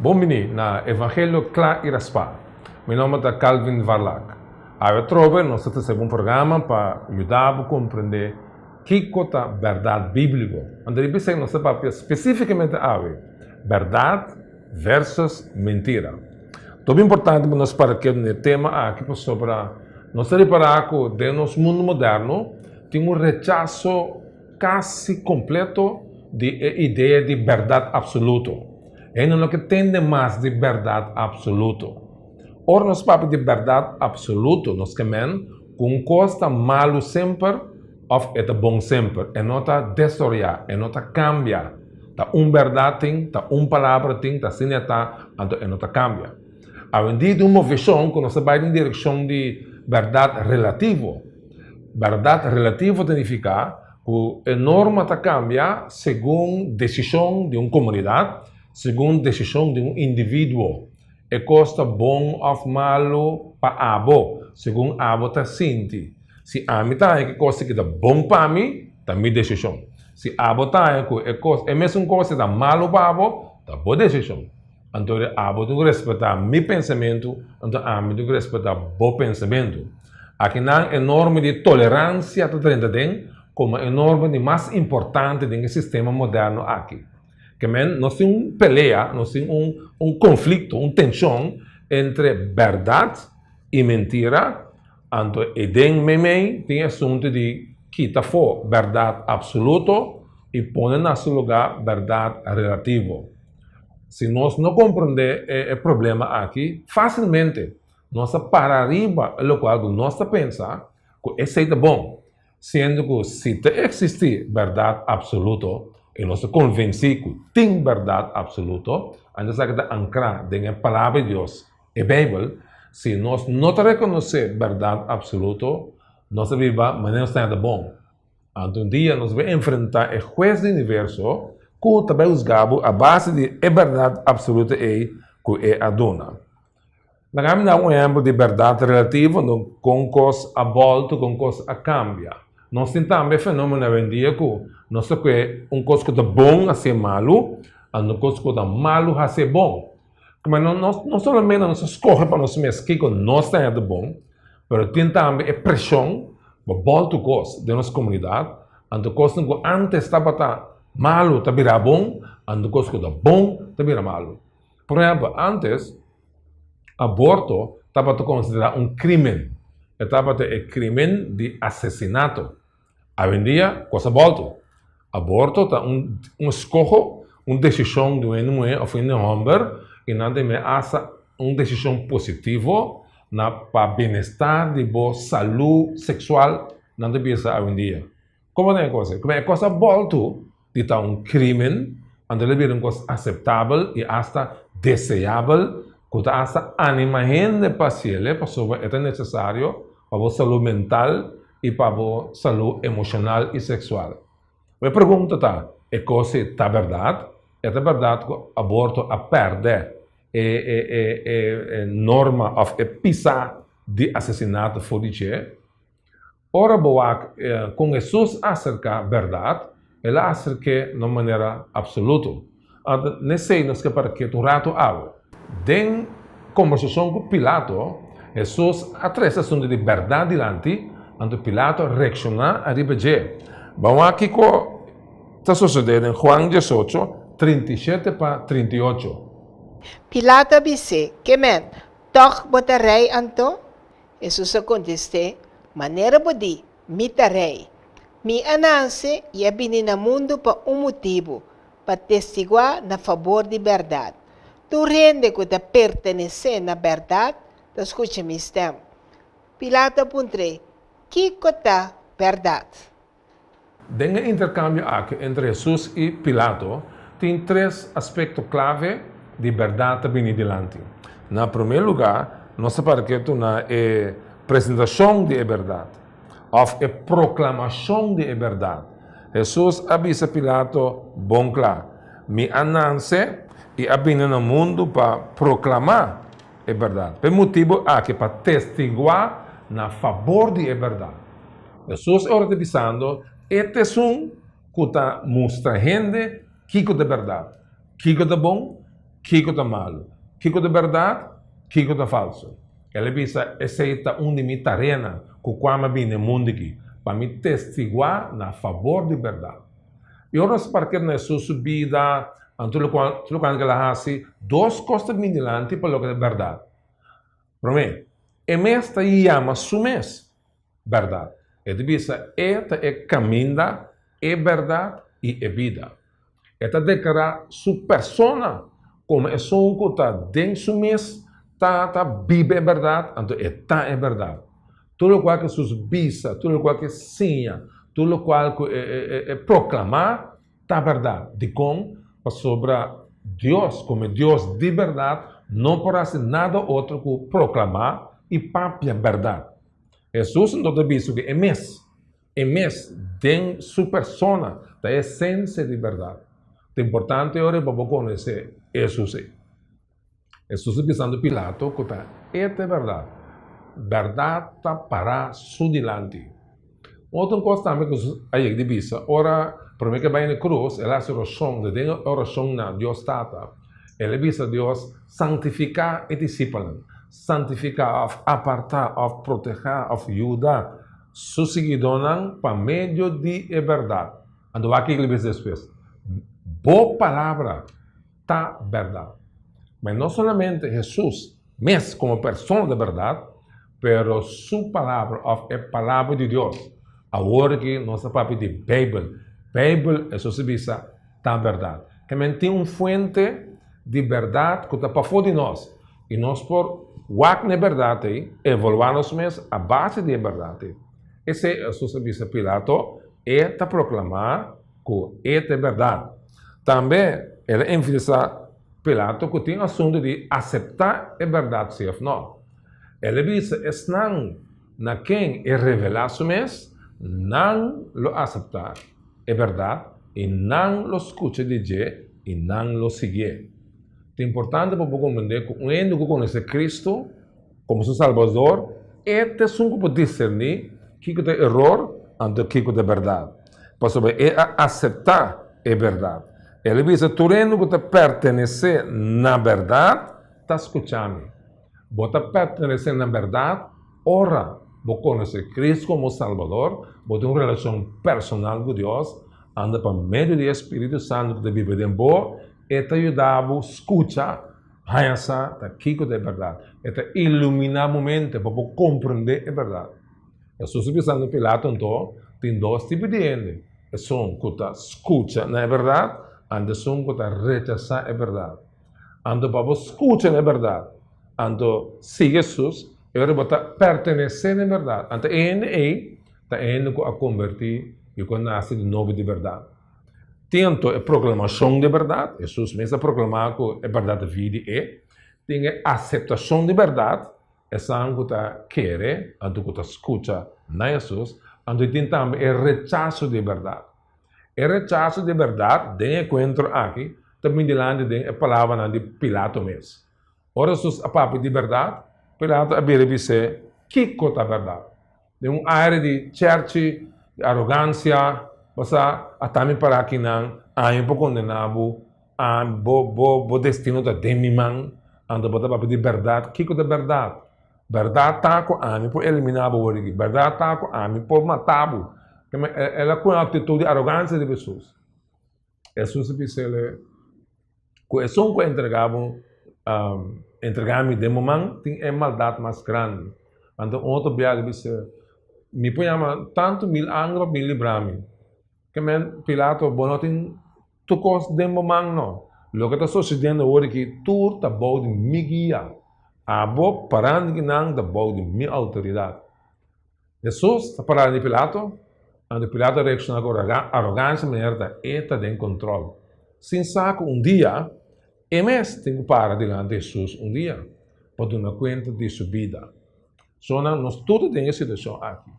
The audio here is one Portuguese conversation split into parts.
Bom-vindo na Evangelho Clar e Raspa. Meu nome é Calvin Varlac. Eu trovo nós temos um programa para ajudar a compreender o que é a verdade bíblica. Onde ele pensa nós temos especificamente a verdade versus mentira. Muito importante para nós para que o tema aqui sobre nós reparar que dentro do nosso mundo moderno tem um rechaço quase completo de ideia de verdade absoluta. É não que tende mais de verdade absoluta. Ora, nós falamos de verdade absoluta, nós queremos com coisa malo sempre ou é bom sempre. É não está destruir, é não está cambiar. Tá verdade tem, tá palavra tem, tá assim está, é não está cambia. Além de uma visão que nós vai em direção de verdade relativa. Verdade relativa significa que a norma está cambia segundo decisão de uma comunidade, segundo decisão de um indivíduo. É coisa bom ou malo para abo, segundo abo está sente. Se a mim está que coisa que é bom para mim, está minha decisão. Se abo está que é mesmo coisa que é malo para abo, está boa decisão. Então, abo tem que respeitar meu pensamento, então a mim tem que respeitar bom pensamento. Aqui não é norma de tolerância que como a norma de mais importante do sistema moderno aqui. Que nós temos uma pelea, nós temos um conflito, uma tensão entre verdade e mentira. Então, tem assunto de quitar fora verdade absoluta e põe no seu lugar verdade relativa. Se nós não compreendemos o problema aqui, facilmente nós para arriba o qual nós pensamos que isso é bom. Sendo que se existe verdade absoluta, e nós estamos convencidos que tem verdade absoluta, a nós temos que ancrar na palavra de Deus, a Bíblia. Se nós não reconhecemos verdade absoluta, nós vivemos de maneira nada bom. Então, um dia nós vamos enfrentar o juiz do universo, que também usamos a base de verdade absoluta que é a dona. Vamos dar um exemplo de verdade relativa, com coisa a volta, com coisa a cambia. Nós temos também fenômeno hoje em dia que nós temos coisa que é bom a ser malo, e uma coisa que é malo a ser bom. Mas não somente nós escolhemos para nós mesmos que nós temos de bom, mas tem também a pressão para voltar coisa de nossa comunidade, e coisa que antes estava malo, está virar bom, e coisa que é bom, está virar malo. Por exemplo, antes, aborto estava considerado um crime. Estava o crime de assassinato. Hoje em dia, coisa volta. Aborto está escolho, uma decisão de uma mulher ou de um homem, e não tem uma decisão positiva para o bem-estar de boa saúde sexual, não tem hoje em dia. Como é a coisa? Como é a coisa volta de estar um crime, onde ele vira uma coisa aceitável e hasta desejável, que hasta anima a gente para ele, porque é necessário para a saúde mental e para a saúde emocional e sexual. A pergunta é coisa está verdade? É verdade que o aborto a perde a norma ou a pisa de assassinato fora de che? Ora, com Jesus acerca da verdade, ele acerca de uma maneira absoluta. Nesse nós que para que o rato água. Em conversação com Pilato, Jesus atrás assunto de verdade diante, onde Pilato reacciona a ribejar. Vamos aqui com o que está sucedendo em Juan 18, 37 para 38. Pilato disse, que men, toch botarei anto? Jesus contestou, maneira bodi, mitarei. Mi ananse e abini na mundo para motivo, para testiguar na favor de verdade. Tu rende que te pertenece na verdade, tu escuta me stem. Pilato apontou, que é verdade? Dentro do intercâmbio entre Jesus e Pilato, tem três aspectos clave de verdade bem diante. Na primeiro lugar, nós sabemos na apresentação de verdade, ou a proclamação de verdade. Jesus avisa Pilato, bom claro, me anuncie e abina no mundo para proclamar a verdade. Por motivo que para testiguar na favor de a verdade. Jesus está avisando, este é um que mostra a gente que é verdade, que é bom Kiko tá malo. Kiko da verdade, Kiko tá falso. Ele bisa aceita de minha tarefa com qual bem no mundo aqui, para me testiguar na favor de verdade. E ora porque na sua subida, tudo quando que ela hace, duas coisas bem delante para o que é verdade. Para mim, e mês chama sumes verdade. Ele bisa é caminho, é verdade e é vida. Esta declara sua persona como é só um que está dentro do mês, tá vive é verdade, então é verdade. Tudo o qual que sus bisa, tudo o qual que sinha, tudo o qual que proclamar, tá verdade. De como sobre Deus, como Deus de verdade, não pode ser nada outro que proclamar e papia verdade. Jesus não te disse que é mês dentro sua persona, da essência de verdade. É importante agora para conhecer Jesus. Jesus pensando Pilato, que é verdade. Verdade está para su dilante. Outra coisa também que aí de vista, ora, para mim que vai na cruz, ela se oração, de oração na Deus Tata, ela visa Deus santificar e disciplinar, santificar, apartar, proteger, ajudar, su seguidores para meio de verdade. Ando aqui ele diz depois, boa palavra, tá verdade. Mas não somente Jesus, mas como pessoa de verdade, pero sua palavra é palavra de Deus. Agora que nossa palavra de Bíblia, isso se visa da verdade. Que tem fonte de verdade que está para fora de nós. E nós, por walk na verdade, evoluamos mesmo a base de verdade. Isso se visa Pilato, é para proclamar que é verdade. Também, ele enfatiza Pilato que tem assunto de aceitar a verdade, se não. Ele diz, não na quem é revelado mesmo, não lo aceitar a verdade, e não lo escuta dizer, e não lo sigue. É importante para compreender que quando que conhece Cristo como seu Salvador, este é um para discernir que é erro e que é verdade. Para saber aceitar a verdade. Ele diz, tu que te pertenece na verdade, está escutando. Você pertenece na verdade, ora, você conhece Cristo como Salvador, você tem uma relação personal com Deus, anda para meio do Espírito Santo que te vive dentro boa, e te ajuda a escutar, essa aqui que é verdade. E te ilumina o momento para compreender a verdade. Jesus pensando Pilato, então, tem dois tipos de gente. São que te escuta na verdade, ando são que te rechaça a verdade. Ando para escutar a verdade. Ando sigue Jesus, e agora você pertenece na verdade. Ando ele a convertir e quando nasce de novo de verdade. Tanto a proclamação de verdade, Jesus mesmo proclamar que a verdade de vida tem a aceitação de verdade, essa que você quer, ando que você escuta na Jesus, ando tem também o rechaço de verdade. O rechaço de verdade, de encontro aqui, também delante da palavra de Pilato mesmo. Ora, Jesus, a papo de verdade, Pilato abrir dizer, que é a verdade? De área de church, de arrogância, basta atami para aqui não, aí por condenado, bo destino da demiman, anda bota papo de verdade, que é a verdade? Verdade tá com a por eliminar o origem, verdade tá com a por matar ela com a atitude de arrogância de pessoas. Jesus disse ele, que são que entregavam de momento tem a maldade mais grande. Então outro dia disse, me põe tanto mil anos me livrar-me. Que Pilato bom tem tu cost de momento não. Lo que está sucedendo hoje que tu tá bom de me guia. Abo parando que não tá bom de minha autoridade. Jesus está parando de Pilato. Quando Pilato reacciona com arrogância, maneira está em controle. Sem saco, dia, MS tem que parar diante de Jesus dia, para dar conta de sua vida. Nós todos temos essa situação aqui.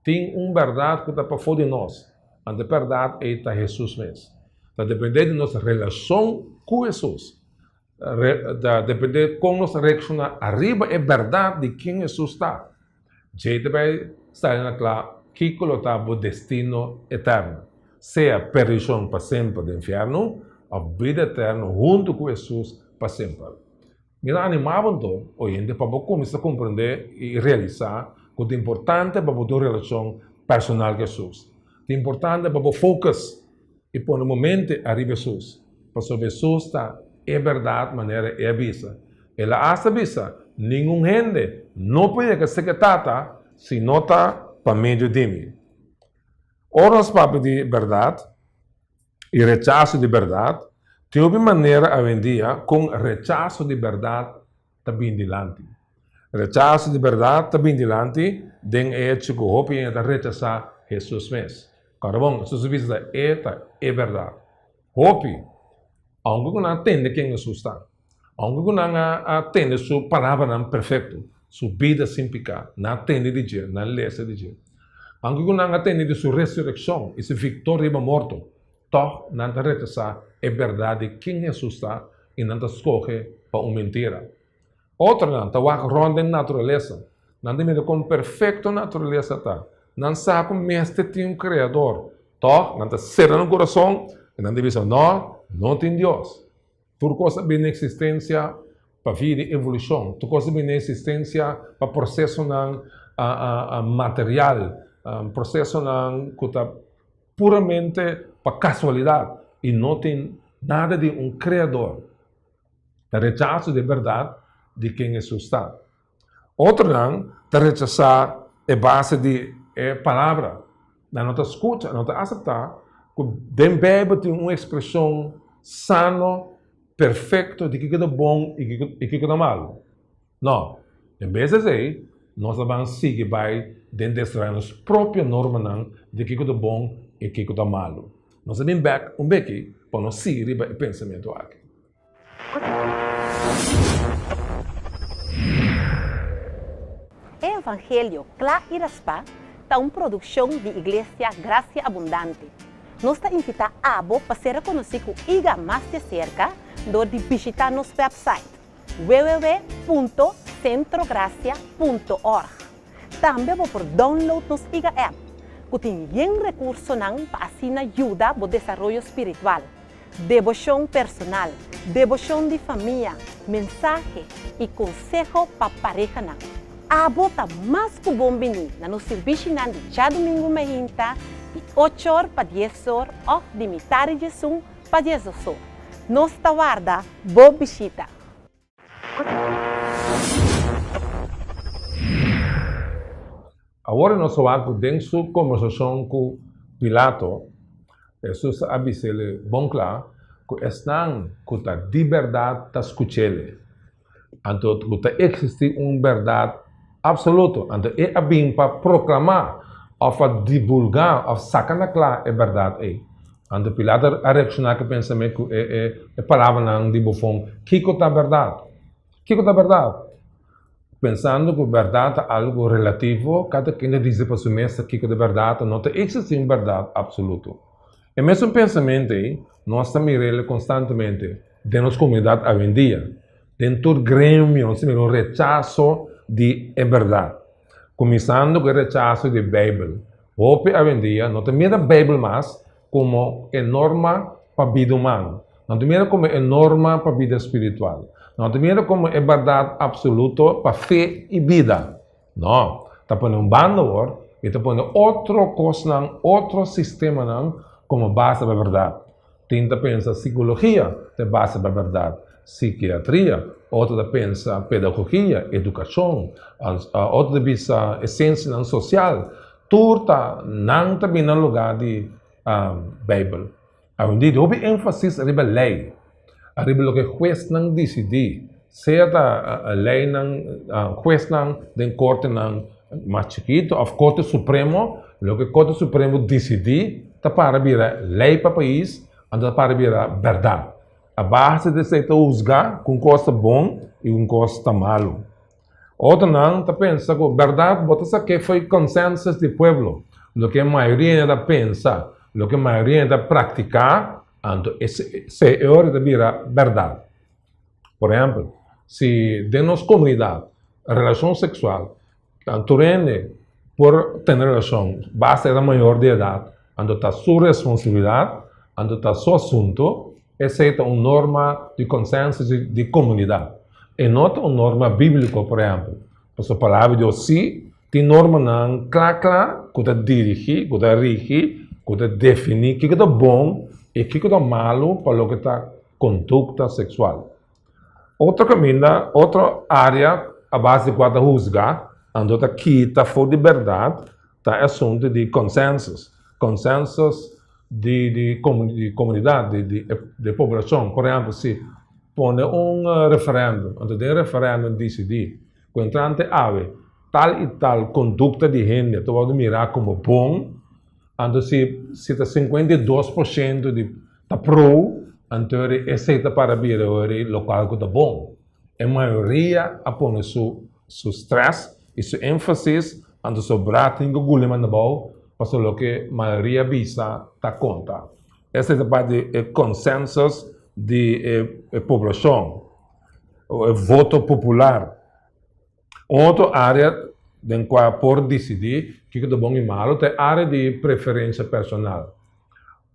Tem verdade que está para fora de nós. A verdade é Jesus mesmo. Está dependendo de nossa relação com Jesus. Depende como nós reaccionamos arriba é verdade de quem Jesus está. Jeito vai estar naquela que colocar o destino eterno, seja perdição para sempre do inferno, ou vida eterna junto com Jesus para sempre. Mira, animavam todo, hoje em dia, para começar a compreender e realizar que é importante para a tua relação personal com Jesus. É importante para o focus e para o momento arriba Jesus. Para saber Jesus está é verdade, maneira é vista. Ela hasta vista, nenhum gente não pode ser tata se não está para meio de mim. Ora, os papos de verdade e rechaço de verdade, tem uma maneira a vendia com rechaço de verdade também dilante. Rechaço de verdade também dilante, den hecho que o homem está rechazar Jesus mesmo. Caramba, Jesus visa é verdade. Hopi, aunque não entende quem Jesus está, aunque não entende sua palavra perfeita, sua vida sem pecado, não entende de Deus, não lê de Deus. Aunque não entende de sua ressurreição e sua vitória da morte, toch não está rechazar é verdade quem Jesus está e não está escolhe para uma mentira. Outra não está ronda em natureza, não tem com perfeita natureza está. Não sabe como mestre tem um criador. Toch, não está certo no coração e não deve dizer, não tem Deus. Por causa da existência para vida e evolução, por causa da existência para processo material, processo que está puramente para casualidade e não tem nada de um criador. O rechaço de verdade de quem Jesus está. Outro não, está rechazar a base de palavra. Não está escuta, não está aceitar que dentro da Bíblia tem uma expressão sano, perfeito de que é bom e que é malo. Não. Em vez de dizer, nós vamos seguir dentro das nossas próprias normas de que é bom e que é malo. Nós vamos back para nós seguir o pensamento aqui. O Evangelho Clá e Raspa é uma produção de Igreja Graça Abundante. Nós te invitamos a para ser conhecido iga mais de cerca, do de visitar nosso website www.centrogracia.org. Também por download nossa iga app, que tem recursos para ajuda no desenvolvimento espiritual, devoção personal, devoção de família, mensagem e conselho para pareja. A bota mais que bom venir na nosso serviço de já domingo meia de 8 horas para 10 horas ou de metade de 1 para 10 horas. Nos aguarda, boa visita. Agora nós vamos dentro da conversação com Pilato. Jesus avisou-lhe bem claro que estão com a liberdade de escutar. Então, que existe uma verdade absoluta. Então, é bem para proclamar, ou para divulgar, ou sacar na clara a verdade. Então, Pilato reaccionar com o pensamento que é palavra de bufão. Que é a verdade? Que é a verdade? Pensando que a verdade é algo relativo, cada quem diz para si mesmo que é a verdade, não existe uma verdade absoluta. E mesmo pensamento, nós também constantemente, de nossa comunidade hoje em dia, dentro do grêmio, um rechaço de verdade. Começando com o rechaço da Bíblia. Hoje em dia, não tem a Bíblia mais como a norma para a vida humana. Não tem como a norma para a vida espiritual. Não tem como a verdade absoluta para a fé e vida. Não. Está pondo um bando e está pondo outra coisa, outro sistema como base da verdade. Tenta pensar psicologia de base da verdade. Psiquiatria, outra pensa pedagogia, educação, outra pensa essência social. Tudo não também no lugar de Bíblia. Onde houve ênfase arriba a lei, arriba o que o juez não decide, seja a lei não, juez não, den corte não mais chiquito, ou corte supremo, o que o corte supremo decide, está para virar lei para o país, está para virar verdade. A base de se usar com coisa bom e com coisa malo. Outra não, está pensa que a verdade, bota que foi consenso do povo, o que a maioria da pensa, o que a maioria da praticar, então esse é hora de virar verdade. Por exemplo, se de nossa comunidade, a relação sexual, tu rende por ter relação, basta ser maior de idade, então está sua responsabilidade, então está seu assunto, essa é uma norma de consenso de comunidade. E não uma norma bíblica, por exemplo. Por a palavra de Deus, sim, tem norma não clara, que está dirigir, que está rigi, que está definir o que é bom e o que é malo para o que está conduta sexual. Outro caminho, outra área, a base de quando juzgar, onde está quita for de verdade, está assunto de consensos de comunidade, de população. Por exemplo, se põe referendo, onde tem referendo decidir, quando ave tal e tal conduta de gente, tu vai mirar como bom, onde se está 52% de pro, então aceita para vir o local que está bom. A maioria põe seu stress e seu ênfase onde sobrar tem que gulema na boa, para o que a maioria visa está conta. Essa é a parte de consenso de população, o voto popular. Outra área em qual por decidir o que é bom e malo é a área de preferência personal.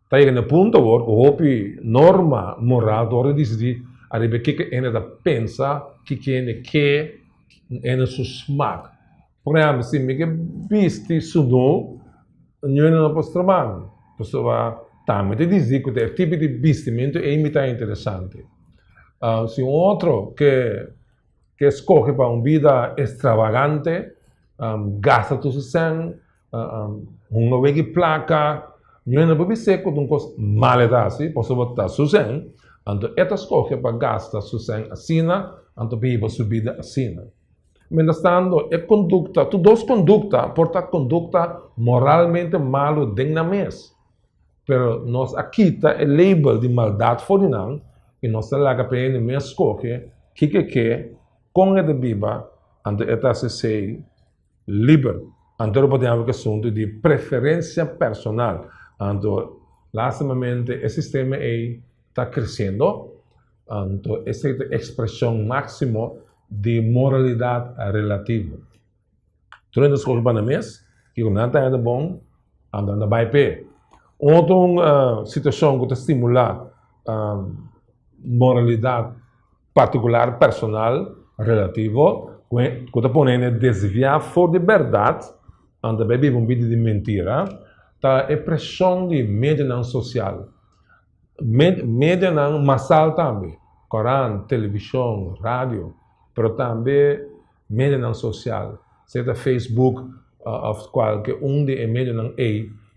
Está aí no ponto onde a norma moral para decidir o que ele pensa, que ele quer, é seu smack. Por exemplo, se me viste sudo, não posso trabalhar. Pessoa também te diz que o tipo de vestimento é muito interessante. Se outro que escolhe para uma vida extravagante, gasta tudo sem, não vê placa, não pode ser que uma coisa maledade, posso botar sem, então esta escolhe para gastar sem assina, então vive sua vida assina. Mientras tanto, a conduta, tu dos conduta, porta conduta moralmente malo dentro da mesa. Pero nós aqui está o label de maldade fora não, e nós lá que aprende mesmo escolhe, que, com a Bíblia, ante esta se sei livre. Ante o podemos que assunto de preferência personal. Ante, lastimamente, o sistema está crescendo, ante essa expressão máxima de moralidade relativa. Durante as coisas para mês, que não está bom, andando vai pé. Outra situação que estimula moralidade particular, personal, relativa, que está ponendo desviar fora de verdade, anda bem um vídeo de mentira, está a pressão de mídia social. Mídia massal também, Corão, televisão, rádio, mas também mídia social, seja Facebook, qualquer de mídia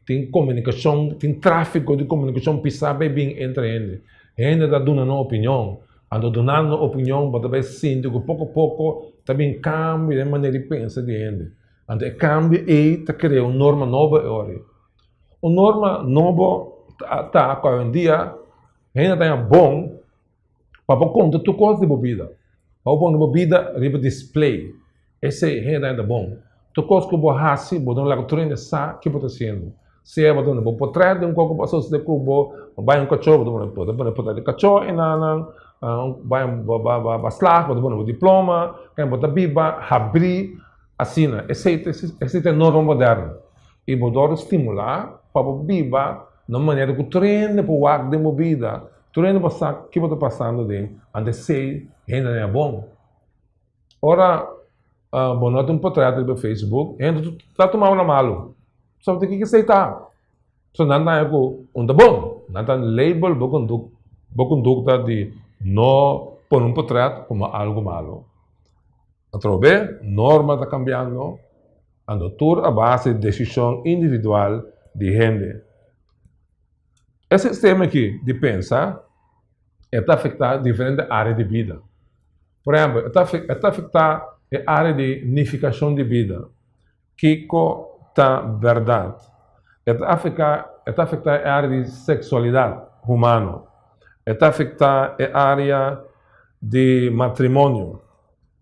tem comunicação, tem tráfego de comunicação pisar bem entre eles. Ainda está dando uma opinião, anda dando opinião, mas também sinto que pouco a pouco também cambia a maneira de pensar de eles. Anda cambia e está criando uma norma nova agora. Uma norma nova está hoje em dia ainda está bom para conta tu coisa de bebida. Para pôr bebida riba display. Esse ainda é bom. Tu coisa que você faz, você não laga treino sa que você está fazendo. Se é você não pode trazer um pouco para de cubo, vai um cachorro, você pode pôr de cachorro e não vai baslar, você pode diploma, quem pode biba, abrir, assina. Esse é a norma moderna. E você estimular para biba na maneira que treina para o ato de movida, treina para o que você está passando dentro, onde sei ainda é bom. Ora, você não pode trazer no Facebook, ainda está tomando uma malo. Só tem que aceitar. So, não é bom. Não é label, boa conduta de não pôr um portrait como algo malo. Outra norma está cambiando, ando tudo a base de decisão individual de gente. Esse sistema aqui de pensar está afetando diferentes áreas de vida. Por exemplo, está afetando a área de unificação de vida. Que está verdade. Está afetando a área de sexualidade humana. Está afetando a área de matrimônio,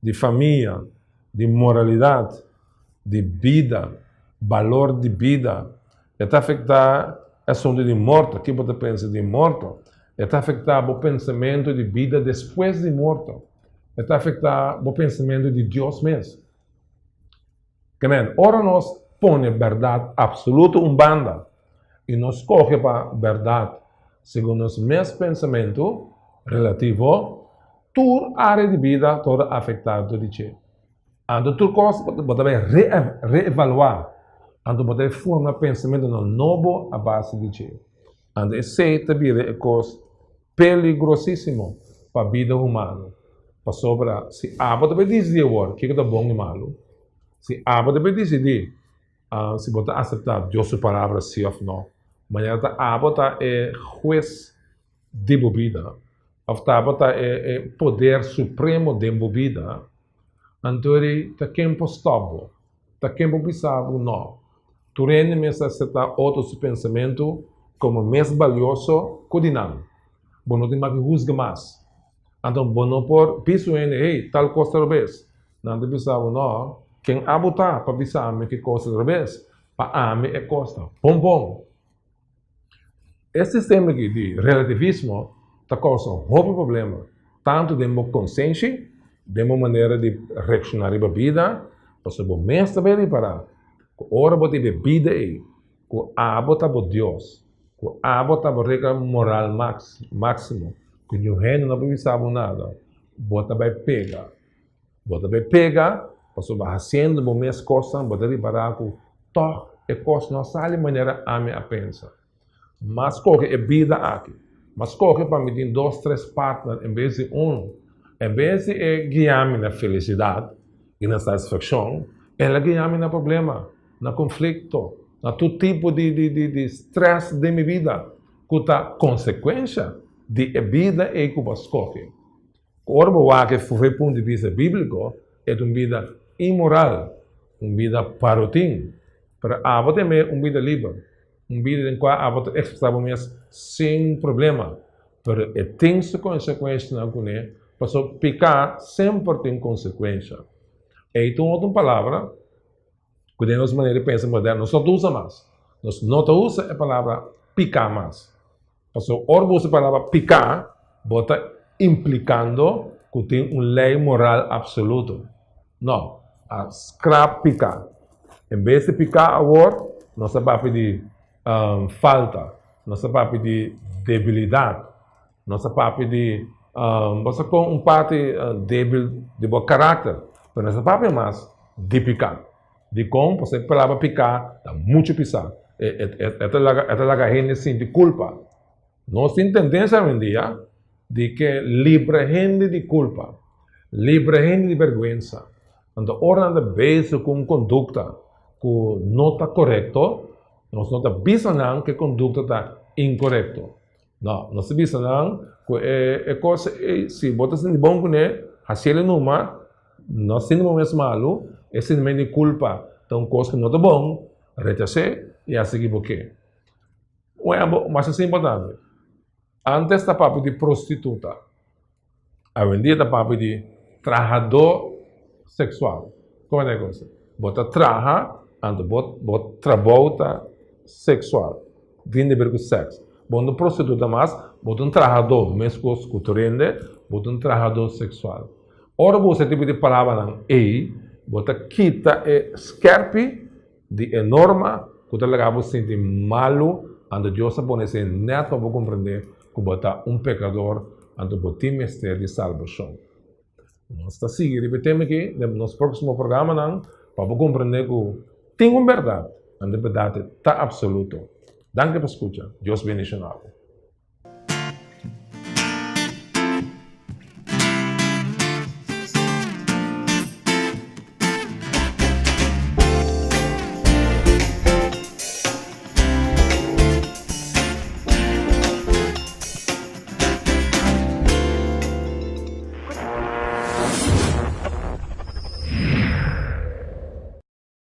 de família, de moralidade, de vida, valor de vida. Está afetando a assunto de morte. O que você pensa de morte? Está afetando o pensamento de vida depois de morte. Está afetando o pensamento de Deus mesmo. Ora nós põe verdade absoluta banda e nós corre para verdade segundo os meus pensamentos relativo, tua área de vida toda afetada de ti. Ando tu coisa pode reevaluar, ando pode formar pensamento novo a base de ti. Ando esse também é coisa perigosíssimo para a vida humana. Para sobra, se a pode decidir agora, que é bom e malo. Se a pode decidir, se pode aceitar Deus palavra sim ou não. Mas a pode é juiz de vida. A é poder supremo de vida. Então, está tempo stop, está tempo pensar não. Tu rende aceitar outros pensamentos como mais valioso que o dinâmico. Bom, não tem mais que juzgar mais. Então, bom, não por piso hey, tal coisa outra vez. Não tem pensar não. Quem abutar para pensar que coisa outra vez, para mim é costa. Bom. Esse sistema aqui de relativismo está causando um problema, tanto de uma consciência, de uma maneira de reaccionar à vida, para o mês também para ora bote bebida aí, com a bota por Deus, com a bota por regra moral máximo, que o reino não precisa nada, bota vai pegar, para o fazendo o mês costa, bota de parar com toque e costa não sai de maneira a minha pensa, mas qualquer vida aqui. Mas qualquer para mim tem 2, 3 partners em vez de um. Em vez de guiar-me na felicidade e na satisfação, ela guia-me no problema, no conflito, na todo tipo de estresse de minha vida, que é consequência de vida e que você escolhe. Ora, que foi ponto de vista bíblico, é uma vida imoral, uma vida parotim, para a também uma vida livre. Uma vida em qual a volta expressamos sem problema, mas tem sua consequência na cunha, para picar sempre tem consequência. E então outra palavra, que de nossa maneira de pensar moderna, nós não usa mais. Nós não usa a palavra picar mais. Porque ora usa a palavra picar, bota implicando que tem uma lei moral absoluta. Não, a scrap picar. Em vez de picar agora, nós vamos pedir falta, nossa papo de debilidade, nossa papo de você com parte débil de bom caráter, mas nossa papo é mais de picar, de como você palavra picar, dá muito pisar, é lá gente sente culpa, nós temos tendência hoje em dia de que livre gente de culpa, livre gente de vergonha, então ora de vez com conduta que não está correto. Nós não estamos que a conduta está incorreta. Não, nós estamos que coisa, se você sente bom com ele, assim ele não nós sentimos malo, é sentimento de culpa. Então, coisa que não está bom, rechacer e a seguir o quê? Mas isso é importante. Antes da papo de prostituta, hoje em dia da papo de trabalhador sexual. Como é a coisa? Você trabalha, você trabalha sexual, vindo a ver com sexo. Quando prostituta mais, bota um trabalhador, mesmo que rende, bota um trabalhador sexual. Ora, você tipo de palavra não é, bota quita e escarpe de enorme, que você acaba sentir malo, ando Deus a pôr esse neto para compreender que bota um pecador, ando botar mistério de salvação. Nós está seguindo, repetimos aqui, no próximo programa, não, para compreender que tem uma verdade. A verdade está absoluta. Danke por escutar. Deus bendicionado.